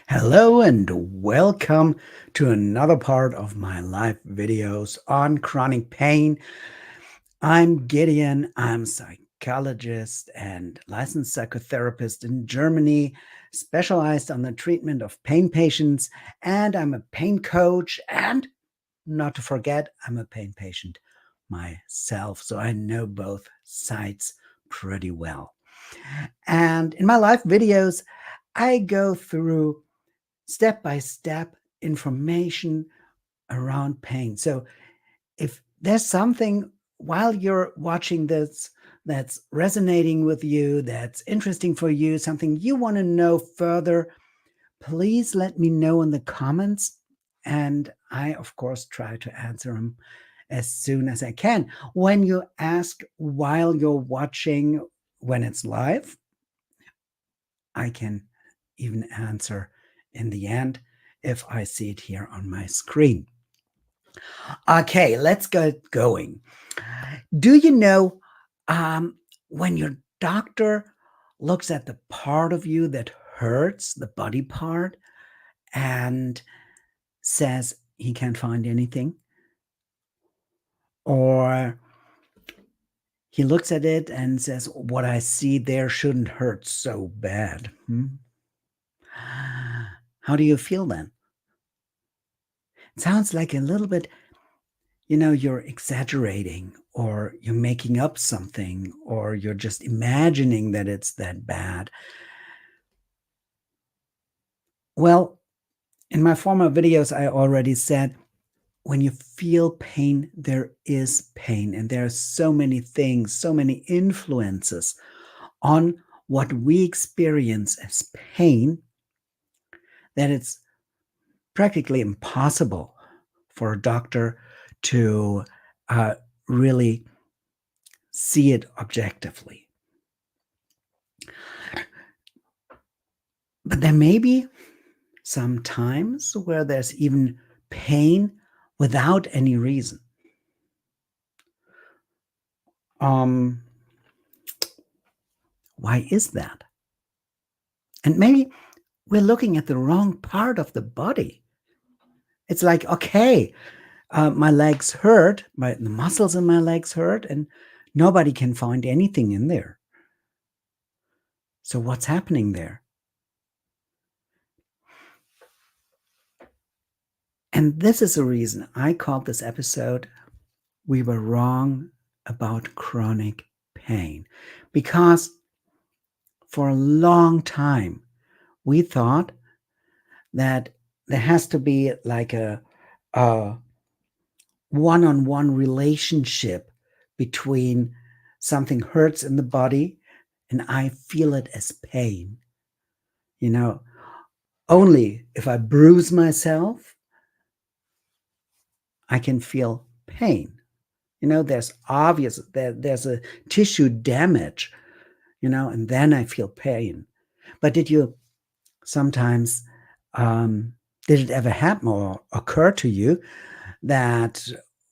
Hello and welcome to another part of my live videos on chronic pain. I'm Gideon. I'm psychologist and licensed psychotherapist in Germany, specialized on the treatment of pain patients, and I'm a pain coach, and not to forget, I'm a pain patient myself, so I know both sides pretty well. And in my live videos, I go through step-by-step information around pain. So if there's something while you're watching this that's resonating with you, that's interesting for you, something you want to know further, please let me know in the comments. And I, of course, try to answer them as soon as I can. When you ask while you're watching, when it's live, I can even answer in the end if I see it here on my screen. Okay, let's get going. Do you know when your doctor looks at the part of you that hurts, the body part, and says he can't find anything? Or he looks at it and says, what I see there shouldn't hurt so bad. How do you feel then? It sounds like a little bit, you're exaggerating or you're making up something or you're just imagining that it's that bad. Well, in my former videos, I already said, when you feel pain, there is pain. And there are so many things, so many influences on what we experience as pain that it's practically impossible for a doctor to really see it objectively. But there may be some times where there's even pain without any reason. Why is that? And maybe we're looking at the wrong part of the body. It's like, okay, my legs hurt, the muscles in my legs hurt, and nobody can find anything in there. So what's happening there? And this is the reason I called this episode, We Were Wrong About Chronic Pain. Because for a long time, we thought that there has to be like a one-on-one relationship between something hurts in the body and I feel it as pain. Only if I bruise myself, I can feel pain. There's a tissue damage, and then I feel pain. But did you sometimes, did it ever happen or occur to you that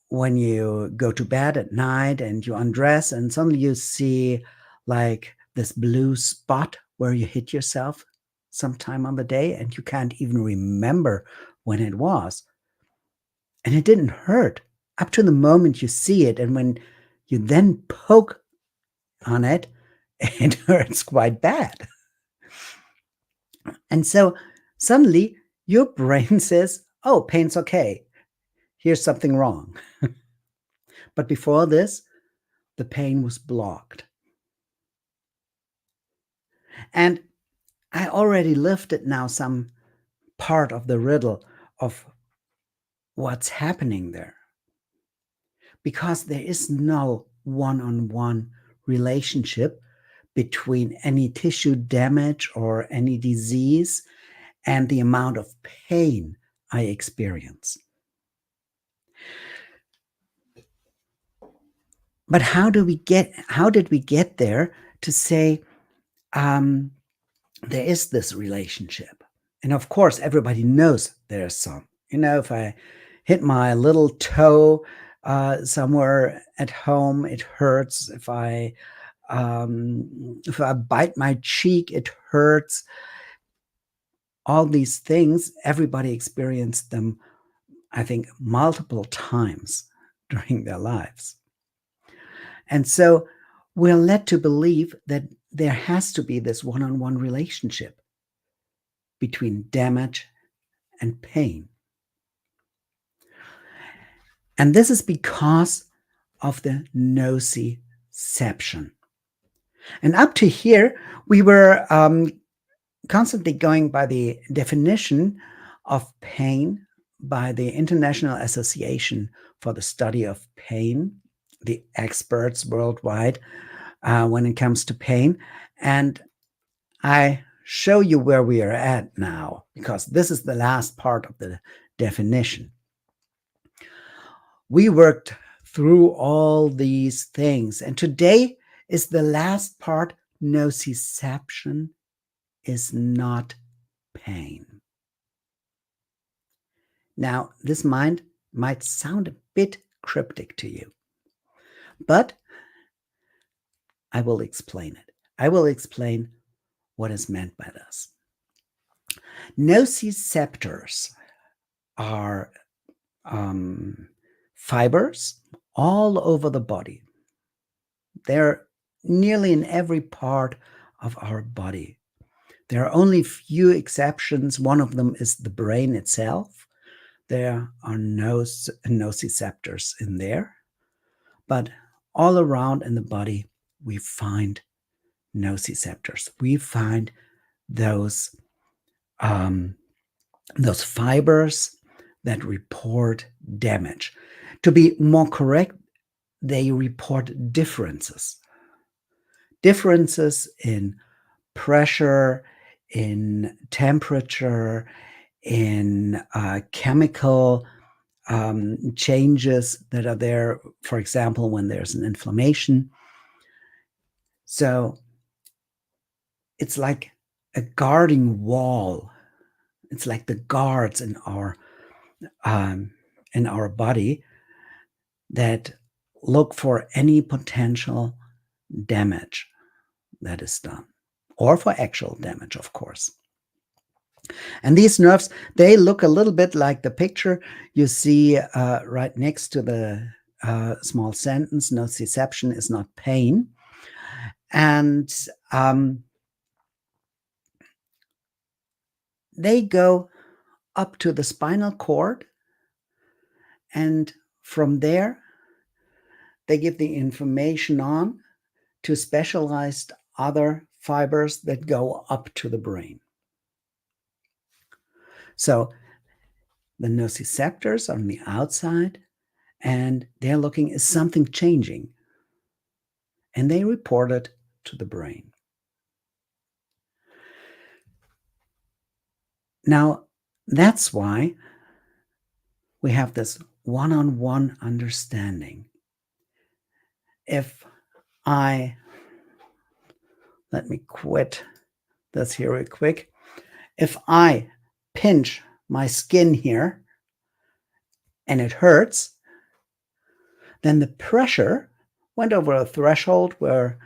when you go to bed at night and you undress and suddenly you see like this blue spot where you hit yourself sometime on the day and you can't even remember when it was? And it didn't hurt up to the moment you see it. And when you then poke on it, it hurts quite bad. And so suddenly your brain says, oh, pain's okay. Here's something wrong. But before this, the pain was blocked. And I already lifted now some part of the riddle of what's happening there. Because there is no one-on-one relationship between any tissue damage or any disease and the amount of pain I experience. But how did we get there to say there is this relationship? And of course, everybody knows there's some. If I hit my little toe somewhere at home, it hurts. If I bite my cheek, it hurts. all these things, everybody experienced them, I think, multiple times during their lives. And so we're led to believe that there has to be this one-on-one relationship between damage and pain. And this is because of the nociception. And up to here, we were constantly going by the definition of pain by the International Association for the Study of Pain, the experts worldwide when it comes to pain. And I show you where we are at now, because this is the last part of the definition. We worked through all these things, and today is the last part. Nociception is not pain. Now, this might sound a bit cryptic to you, but I will explain it. I will explain what is meant by this. Nociceptors are fibers all over the body. They're nearly in every part of our body. There are only few exceptions. One of them is the brain itself. There are no nociceptors in there, but all around in the body, we find nociceptors. We find those fibers that report damage. To be more correct, they report differences. Differences in pressure, in temperature, in chemical changes that are there, for example, when there's an inflammation. So it's like a guarding wall. It's like the guards in our body that look for any potential damage that is done, or for actual damage, of course. And these nerves, they look a little bit like the picture you see right next to the small sentence, nociception is not pain. And they go up to the spinal cord, and from there, they give the information on to specialized other fibers that go up to the brain. So the nociceptors are on the outside, and they're looking, is something changing? And they report it to the brain. Now, that's why we have this one-on-one understanding. If let me quit this here real quick. If I pinch my skin here and it hurts, then the pressure went over a threshold where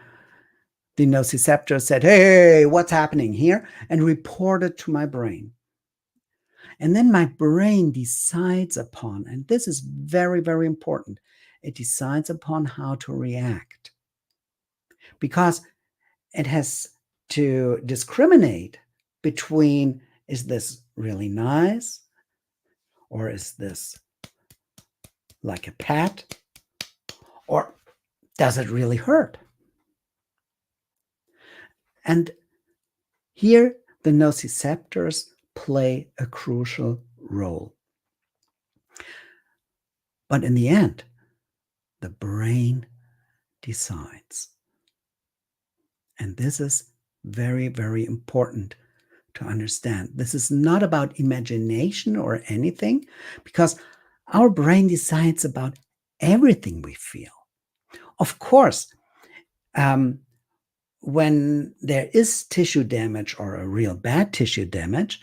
the nociceptor said, hey, what's happening here? And reported to my brain. And then my brain decides upon, and this is very, very important, it decides upon how to react. Because it has to discriminate between, is this really nice? Or is this like a pat? Or does it really hurt? And here the nociceptors play a crucial role. But in the end, the brain decides. And this is very, very important to understand. This is not about imagination or anything, because our brain decides about everything we feel. Of course, when there is tissue damage or a real bad tissue damage,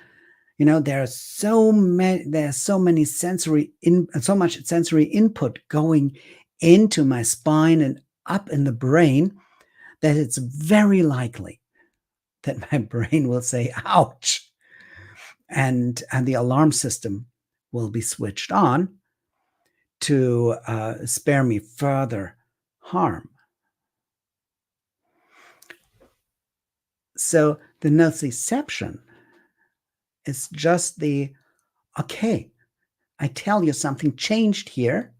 there's so much sensory input going into my spine and up in the brain that it's very likely that my brain will say, ouch. and the alarm system will be switched on to spare me further harm. So the nociception is just the, okay, I tell you something changed here.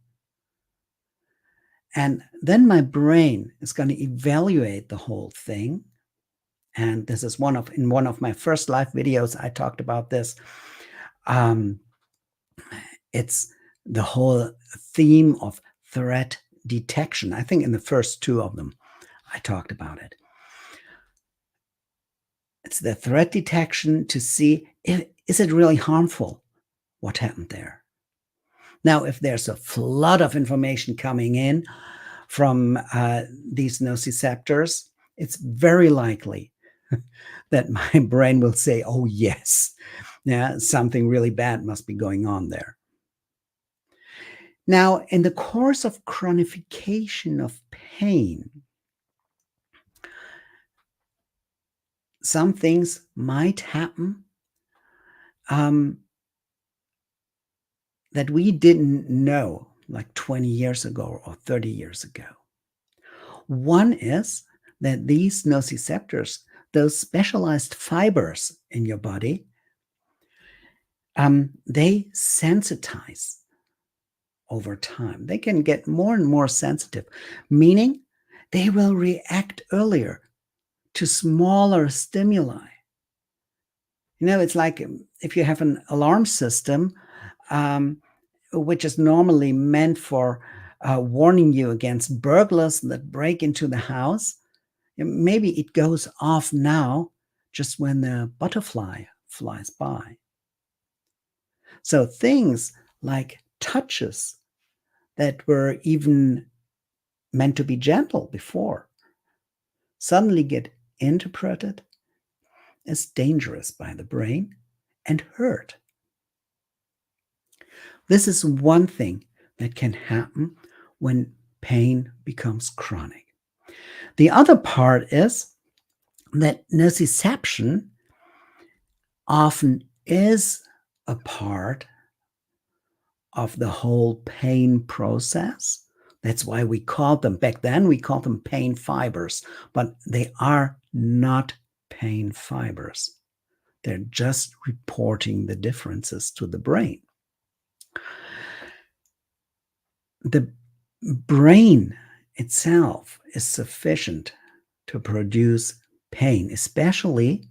And then my brain is going to evaluate the whole thing. And this is in one of my first live videos, I talked about this. It's the whole theme of threat detection. I think in the first two of them, I talked about it. It's the threat detection to see, is it really harmful, what happened there? Now, if there's a flood of information coming in from these nociceptors, it's very likely that my brain will say, oh, yes, yeah, something really bad must be going on there. Now, in the course of chronification of pain, some things might happen that we didn't know like 20 years ago or 30 years ago. One is that these nociceptors, those specialized fibers in your body, they sensitize over time. They can get more and more sensitive, meaning they will react earlier to smaller stimuli. You know, it's like if you have an alarm system, which is normally meant for warning you against burglars that break into the house. Maybe it goes off now just when the butterfly flies by. So things like touches that were even meant to be gentle before suddenly get interpreted as dangerous by the brain and hurt. This is one thing that can happen when pain becomes chronic. The other part is that nociception often is a part of the whole pain process. That's why back then we called them pain fibers, but they are not pain fibers. They're just reporting the differences to the brain. The brain itself is sufficient to produce pain, especially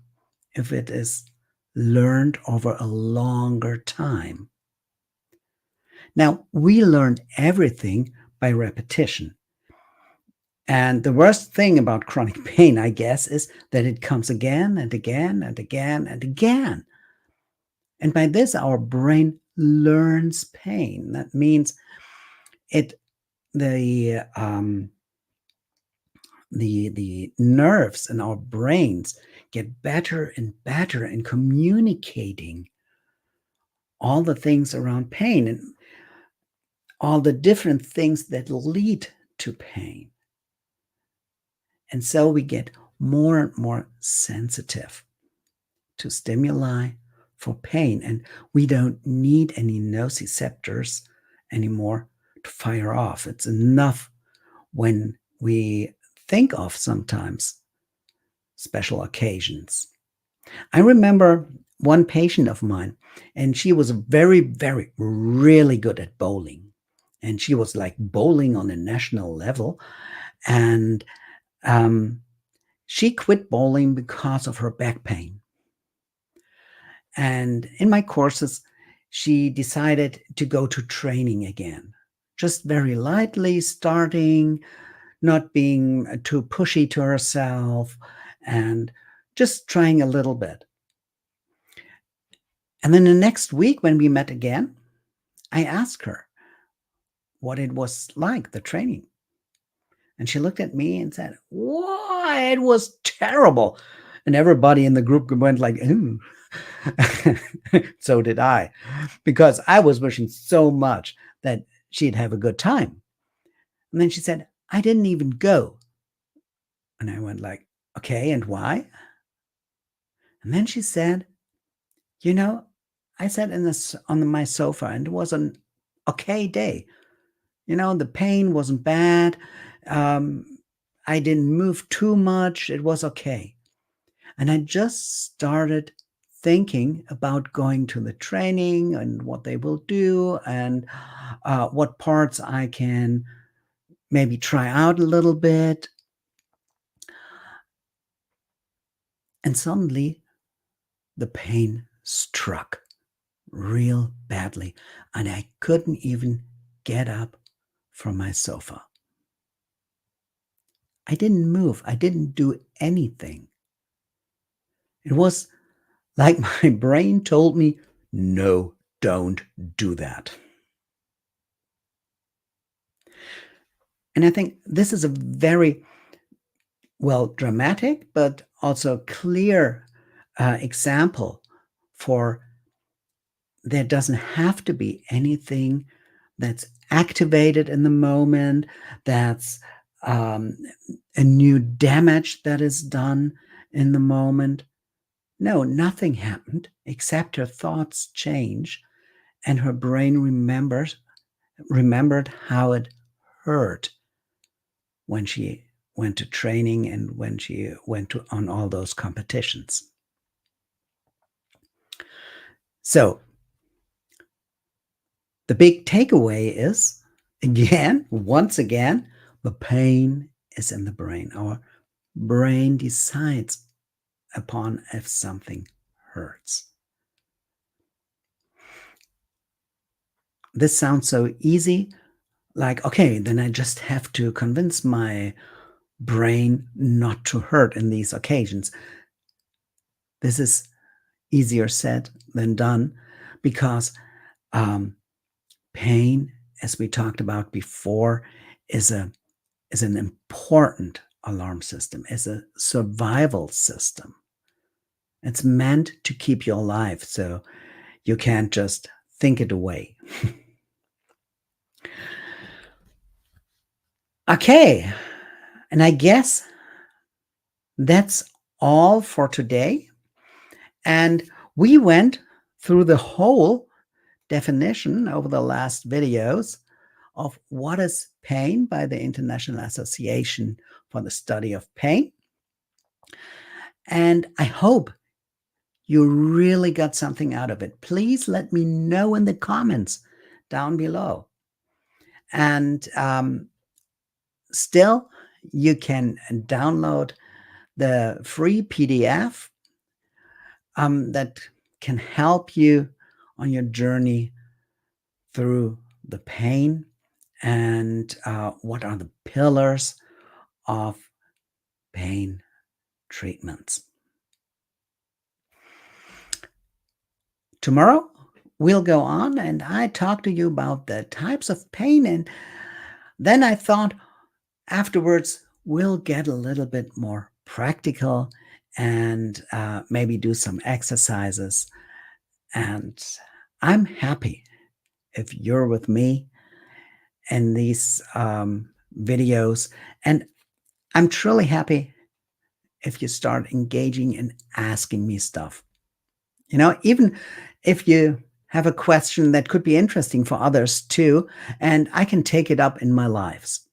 if it is learned over a longer time. Now, we learn everything by repetition. And the worst thing about chronic pain, I guess, is that it comes again and again and again and again. And by this, our brain learns pain. That means the nerves in our brains get better and better in communicating all the things around pain and all the different things that lead to pain. And so we get more and more sensitive to stimuli for pain. And we don't need any nociceptors anymore to fire off. It's enough when we think of sometimes special occasions. I remember one patient of mine, and she was very, very, really good at bowling. And she was like bowling on a national level. And she quit bowling because of her back pain. And in my courses, she decided to go to training again, just very lightly starting, not being too pushy to herself, and just trying a little bit. And then the next week when we met again, I asked her what it was like, the training. And she looked at me and said, "Why, it was terrible." And everybody in the group went like, "Ooh." So did I, because I was wishing so much that she'd have a good time. And then she said, "I didn't even go." And I went like, "Okay, and why?" And then she said, You know, I sat in this on my sofa and it was an okay day. The pain wasn't bad. Um, I didn't move too much. It was okay. And I just started thinking about going to the training and what they will do and what parts I can maybe try out a little bit. And suddenly the pain struck real badly, and I couldn't even get up from my sofa. I didn't move. I didn't do anything. It was like my brain told me, no, don't do that. And I think this is a very, well, dramatic, but also clear example for there doesn't have to be anything that's activated in the moment, that's um, a new damage that is done in the moment. No, nothing happened except her thoughts change and her brain remembered how it hurt when she went to training and when she went to on all those competitions. So the big takeaway is, again, once again, the pain is in the brain. Our brain decides upon if something hurts. This sounds so easy, like, okay, then I just have to convince my brain not to hurt in these occasions. This is easier said than done because um, pain, as we talked about before, is an important alarm system, is a survival system. It's meant to keep you alive, so you can't just think it away. Okay, and I guess that's all for today. And we went through the whole definition over the last videos of what is pain by the International Association for the Study of Pain. And I hope you really got something out of it. Please let me know in the comments down below. And still, you can download the free PDF that can help you on your journey through the pain and what are the pillars of pain treatments. Tomorrow, we'll go on and I talk to you about the types of pain. And then I thought afterwards, we'll get a little bit more practical and maybe do some exercises. And I'm happy if you're with me in these videos. And I'm truly happy if you start engaging and asking me stuff. Even if you have a question that could be interesting for others too, and I can take it up in my lives.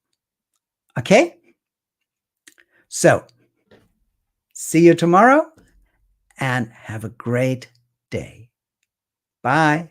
Okay? So, see you tomorrow and have a great day. Bye.